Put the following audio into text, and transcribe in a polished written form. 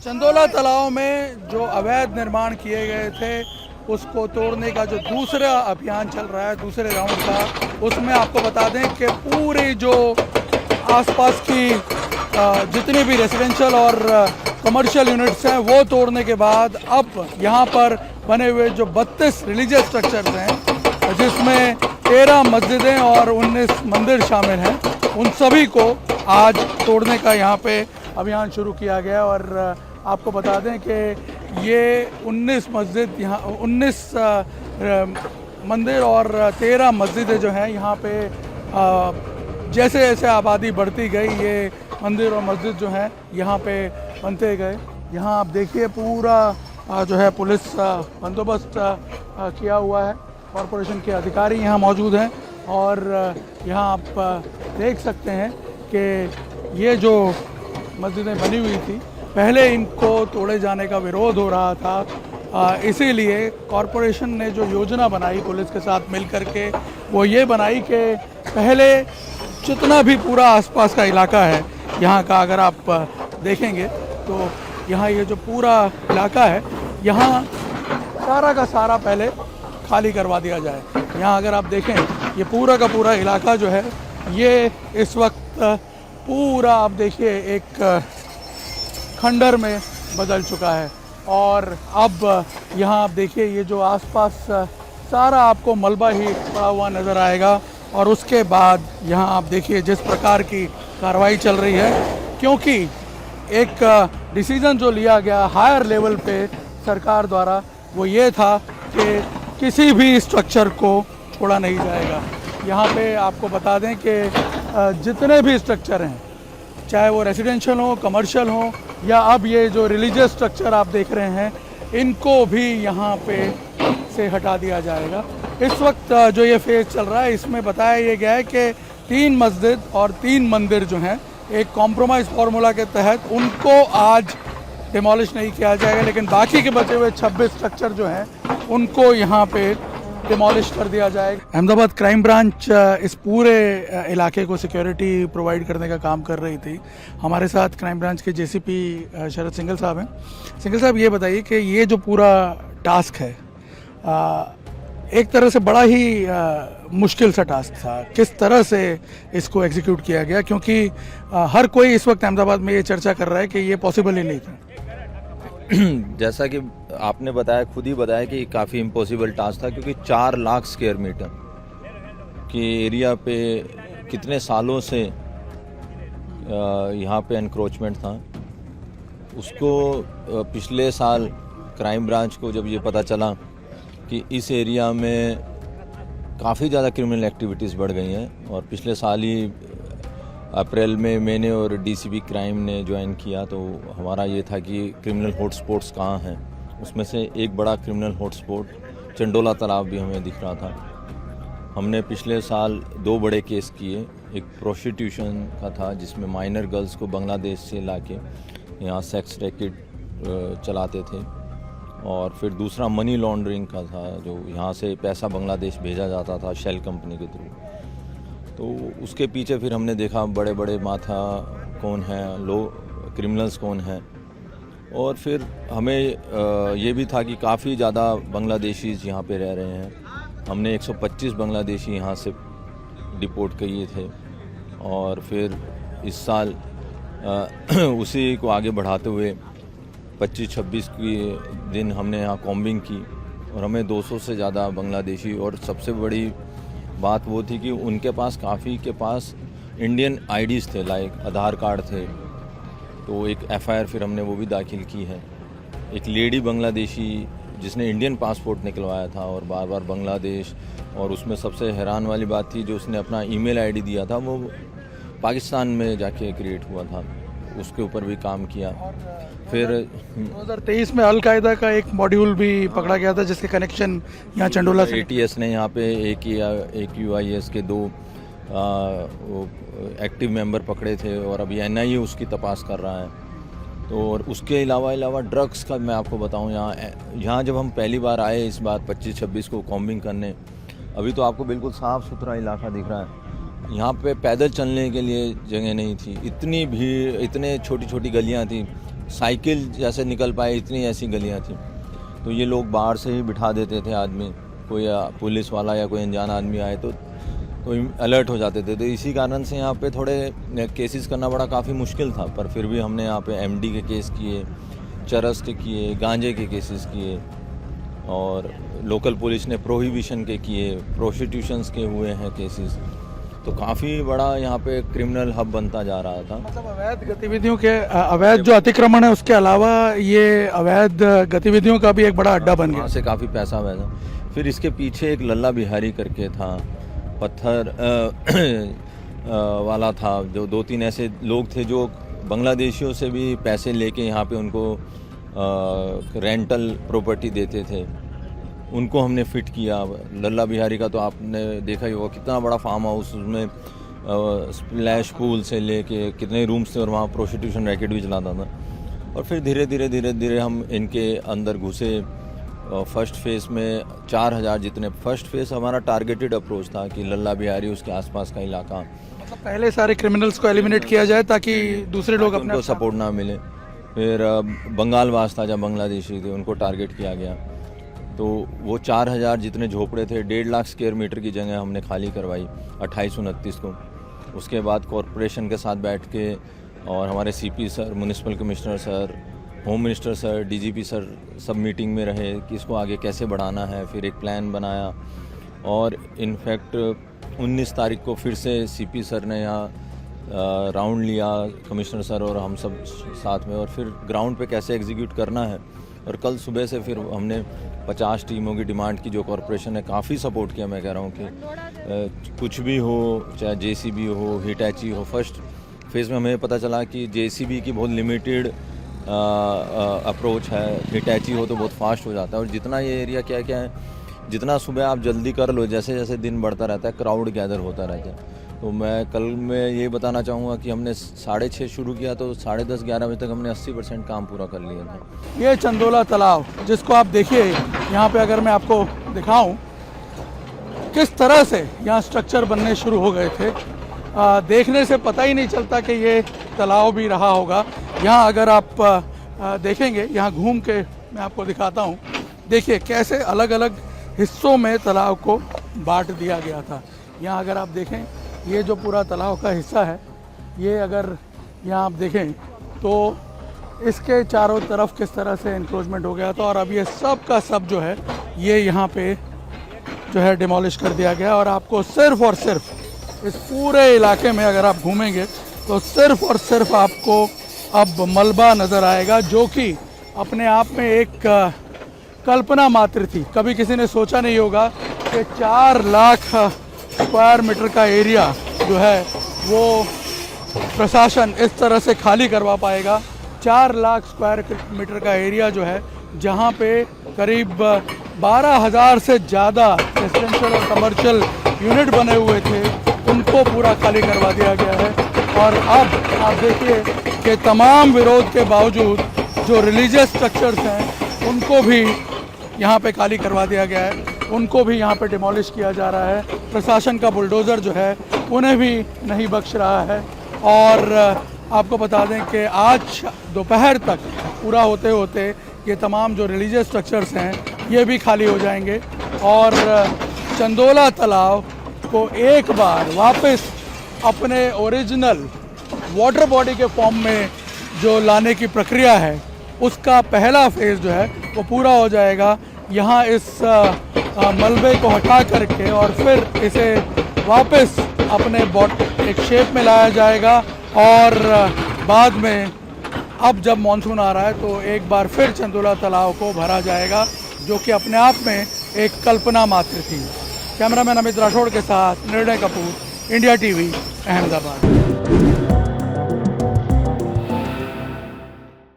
चंदोला तालाब में जो अवैध निर्माण किए गए थे उसको तोड़ने का जो दूसरा अभियान चल रहा है, दूसरे राउंड का, उसमें आपको बता दें कि पूरी जो आसपास की जितनी भी रेजिडेंशियल और कमर्शियल यूनिट्स हैं वो तोड़ने के बाद अब यहाँ पर बने हुए जो 32 रिलीजियस स्ट्रक्चर्स हैं, जिसमें 13 मस्जिदें और 19 मंदिर शामिल हैं, उन सभी को आज तोड़ने का यहाँ पे अभियान शुरू किया गया। और आपको बता दें कि ये 19 मस्जिद यहाँ 19 मंदिर और 13 मस्जिदें जो हैं यहाँ पे जैसे जैसे आबादी बढ़ती गई ये मंदिर और मस्जिद जो हैं यहाँ पे बनते गए। यहाँ आप देखिए पूरा जो है पुलिस बंदोबस्त किया हुआ है, कॉरपोरेशन के अधिकारी यहाँ मौजूद हैं और यहाँ आप देख सकते हैं कि ये जो मस्जिदें बनी हुई थी पहले इनको तोड़े जाने का विरोध हो रहा था, इसीलिए कॉरपोरेशन ने जो योजना बनाई पुलिस के साथ मिलकर के वो ये बनाई कि पहले जितना भी पूरा आसपास का इलाका है यहाँ का, अगर आप देखेंगे तो यहाँ ये जो पूरा इलाका है यहाँ सारा का सारा पहले खाली करवा दिया जाए। यहाँ अगर आप देखें ये पूरा का पूरा इलाका जो है ये इस वक्त पूरा आप देखिए एक खंडर में बदल चुका है। और अब यहाँ आप देखिए ये जो आसपास सारा आपको मलबा ही पड़ा हुआ नज़र आएगा। और उसके बाद यहाँ आप देखिए जिस प्रकार की कार्रवाई चल रही है, क्योंकि एक डिसीज़न जो लिया गया हायर लेवल पे सरकार द्वारा वो ये था कि किसी भी स्ट्रक्चर को छोड़ा नहीं जाएगा। यहाँ पे आपको बता दें कि जितने भी स्ट्रक्चर हैं, चाहे वो रेजिडेंशियल हो, कमर्शियल हो या अब ये जो रिलीजियस स्ट्रक्चर आप देख रहे हैं, इनको भी यहाँ पे से हटा दिया जाएगा। इस वक्त जो ये फेज़ चल रहा है इसमें बताया ये गया है कि 3 मस्जिद और 3 मंदिर जो हैं एक कॉम्प्रोमाइज़ फार्मूला के तहत उनको आज डिमोलिश नहीं किया जाएगा, लेकिन बाकी के बचे हुए 26 स्ट्रक्चर जो हैं उनको यहाँ पे डिमोलिश कर दिया जाएगा। अहमदाबाद क्राइम ब्रांच इस पूरे इलाके को सिक्योरिटी प्रोवाइड करने का काम कर रही थी। हमारे साथ क्राइम ब्रांच के जेसीपी शरद सिंघल साहब हैं। सिंघल साहब ये बताइए कि ये जो पूरा टास्क है एक तरह से बड़ा ही मुश्किल सा टास्क था, किस तरह से इसको एग्जीक्यूट किया गया, क्योंकि हर कोई इस वक्त अहमदाबाद में ये चर्चा कर रहा है कि ये पॉसिबल ही नहीं था। जैसा कि आपने बताया, खुद ही बताया कि काफ़ी इम्पॉसिबल टास्क था, क्योंकि 4 लाख स्क्वायर मीटर के एरिया पे कितने सालों से यहाँ पे एनक्रोचमेंट था। उसको पिछले साल क्राइम ब्रांच को जब ये पता चला कि इस एरिया में काफ़ी ज़्यादा क्रिमिनल एक्टिविटीज़ बढ़ गई हैं, और पिछले साल ही अप्रैल में मैंने और डीसीपी क्राइम ने ज्वाइन किया, तो हमारा ये था कि क्रिमिनल हॉटस्पॉट्स कहाँ हैं। उसमें से एक बड़ा क्रिमिनल हॉटस्पॉट चंडोला तालाब भी हमें दिख रहा था। हमने पिछले साल 2 बड़े केस किए। एक प्रोस्टिट्यूशन का था जिसमें माइनर गर्ल्स को बांग्लादेश से लाके यहाँ सेक्स रैकेट चलाते थे, और फिर दूसरा मनी लॉन्ड्रिंग का था, जो यहाँ से पैसा बांग्लादेश भेजा जाता था शेल कंपनी के थ्रू। तो उसके पीछे फिर हमने देखा बड़े बड़े माथा कौन हैं, लो क्रिमिनल्स कौन हैं, और फिर हमें ये भी था कि काफ़ी ज़्यादा बांग्लादेशीज़ यहाँ पे रह रहे हैं। हमने 125 बांग्लादेशी यहाँ से डिपोर्ट किए थे, और फिर इस साल उसी को आगे बढ़ाते हुए 25-26 की दिन हमने यहाँ कॉम्बिंग की, और हमें 200 से ज़्यादा बांग्लादेशी, और सबसे बड़ी बात वो थी कि उनके पास काफ़ी के पास इंडियन आईडीज़ थे, लाइक आधार कार्ड थे। तो एक एफआईआर फिर हमने वो भी दाखिल की है। एक लेडी बांग्लादेशी जिसने इंडियन पासपोर्ट निकलवाया था और बार बार बांग्लादेश, और उसमें सबसे हैरान वाली बात थी जो उसने अपना ईमेल आईडी दिया था वो पाकिस्तान में जाके क्रिएट हुआ था, उसके ऊपर भी काम किया। फिर 2023 में अलकायदा का एक मॉड्यूल भी पकड़ा गया था जिसके कनेक्शन यहाँ चंडोला से। ATS ने यहाँ पे एक UIS के 2 एक्टिव मेंबर पकड़े थे, और अभी NIA उसकी तपास कर रहा है। तो और उसके अलावा ड्रग्स का मैं आपको बताऊँ, यहाँ जब हम पहली बार आए इस बार 25-26 को कॉम्बिंग करने, अभी तो आपको बिल्कुल साफ़ सुथरा इलाका दिख रहा है। यहाँ पे पैदल चलने के लिए जगह नहीं थी, इतनी भीड़, इतने छोटी छोटी गलियाँ थी। साइकिल जैसे निकल पाए इतनी ऐसी गलियां थी। तो ये लोग बाहर से ही बिठा देते थे आदमी, कोई पुलिस वाला या कोई अनजान आदमी आए तो अलर्ट हो जाते थे। तो इसी कारण से यहाँ पे थोड़े केसेस करना बड़ा काफ़ी मुश्किल था, पर फिर भी हमने यहाँ पे एमडी के केस किए, चरस के किए, गांजे के केसेस किए, और लोकल पुलिस ने प्रोहिबिशन के किए, प्रोस्टिट्यूशंस के हुए हैं केसेस। तो काफ़ी बड़ा यहाँ पे क्रिमिनल हब बनता जा रहा था। मतलब अवैध गतिविधियों के अवैध जो अतिक्रमण है उसके अलावा ये अवैध गतिविधियों का भी एक बड़ा अड्डा बन गया। वहाँ से काफ़ी पैसा वैसा। फिर इसके पीछे एक लल्ला बिहारी करके था, पत्थर वाला था, जो 2-3 ऐसे लोग थे जो बांग्लादेशियों से भी पैसे लेके यहाँ पे उनको रेंटल प्रॉपर्टी देते थे, उनको हमने फिट किया। लल्ला बिहारी का तो आपने देखा ही होगा, कितना बड़ा फार्म हाउस, उसमें स्प्लैश पूल से लेके कितने रूम्स थे, और वहाँ प्रोस्टिट्यूशन रैकेट भी चलाता था। और फिर धीरे धीरे हम इनके अंदर घुसे। फर्स्ट फेज़ में 4000 जितने, फर्स्ट फेज़ हमारा टारगेटेड अप्रोच था कि लल्ला बिहारी उसके आसपास का इलाका, मतलब पहले सारे क्रिमिनल्स को एलिमिनेट किया जाए ताकि दूसरे लोग अपने उनको सपोर्ट ना मिले। फिर बंगाल वास था, जब बांग्लादेशी थे उनको टारगेट किया गया। तो वो 4000 जितने झोपड़े थे, 1.5 लाख स्क्वायर मीटर की जगह हमने खाली करवाई 28-29 को। उसके बाद कॉरपोरेशन के साथ बैठ के, और हमारे CP sir, municipal commissioner sir, home minister sir, DGP sir सब मीटिंग में रहे कि इसको आगे कैसे बढ़ाना है। फिर एक प्लान बनाया, और इनफैक्ट 19 तारीख को फिर से सीपी सर ने यहाँ राउंड लिया, कमिश्नर सर और हम सब साथ में, और फिर ग्राउंड पे कैसे एग्जीक्यूट करना है। और कल सुबह से फिर हमने 50 टीमों की डिमांड की, जो कॉरपोरेशन ने काफ़ी सपोर्ट किया। मैं कह रहा हूँ कि कुछ भी हो, चाहे जेसीबी हो, हिटैची हो। फर्स्ट फेज़ में हमें पता चला कि जेसीबी की बहुत लिमिटेड अप्रोच है, हिटैची हो तो बहुत फास्ट हो जाता है। और जितना ये एरिया क्या है, जितना सुबह आप जल्दी कर लो, जैसे जैसे दिन बढ़ता रहता है क्राउड गैदर होता रहता है। तो मैं कल मैं ये बताना चाहूँगा कि हमने 6:30 शुरू किया, तो 10:30-11 बजे तक हमने 80% काम पूरा कर लिया था। ये चंदोला तालाब, जिसको आप देखिए यहाँ पे, अगर मैं आपको दिखाऊं किस तरह से यहाँ स्ट्रक्चर बनने शुरू हो गए थे, देखने से पता ही नहीं चलता कि ये तालाब भी रहा होगा। यहाँ अगर आप देखेंगे, यहाँ घूम के मैं आपको दिखाता हूँ, देखिए कैसे अलग अलग हिस्सों में तालाब को बांट दिया गया था। यहाँ अगर आप देखें, ये जो पूरा तालाब का हिस्सा है, ये अगर यहाँ आप देखें तो इसके चारों तरफ किस तरह से इंक्रोचमेंट हो गया था। और अब ये सब का सब जो है ये यहाँ पे जो है डिमोलिश कर दिया गया। और आपको सिर्फ और सिर्फ इस पूरे इलाके में अगर आप घूमेंगे तो सिर्फ और सिर्फ आपको अब मलबा नज़र आएगा, जो कि अपने आप में एक कल्पना मात्र थी। कभी किसी ने सोचा नहीं होगा कि 4 लाख स्क्वायर मीटर का एरिया जो है वो प्रशासन इस तरह से खाली करवा पाएगा। 4 लाख स्क्वायर मीटर का एरिया जो है, जहाँ पे करीब 12,000 से ज़्यादा रेजिडेंशियल और कमर्शियल यूनिट बने हुए थे, उनको पूरा खाली करवा दिया गया है। और अब आप देखिए कि तमाम विरोध के बावजूद जो रिलीजियस स्ट्रक्चर्स हैं उनको भी यहाँ पे खाली करवा दिया गया है, उनको भी यहाँ पे डिमोलिश किया जा रहा है। प्रशासन का बुलडोज़र जो है उन्हें भी नहीं बख्श रहा है। और आपको बता दें कि आज दोपहर तक पूरा होते होते ये तमाम जो रिलीजियस स्ट्रक्चर्स हैं ये भी खाली हो जाएंगे, और चंदोला तालाब को एक बार वापस अपने ओरिजिनल वाटर बॉडी के फॉर्म में जो लाने की प्रक्रिया है, उसका पहला फेज़ जो है वो पूरा हो जाएगा। यहाँ इस मलबे को हटा करके और फिर इसे वापस अपने एक शेप में लाया जाएगा। और बाद में अब जब मानसून आ रहा है तो एक बार फिर चंदोला तालाब को भरा जाएगा, जो कि अपने आप में एक कल्पना मात्र थी। कैमरामैन अमित राठौड़ के साथ निर्णय कपूर, इंडिया टीवी, अहमदाबाद।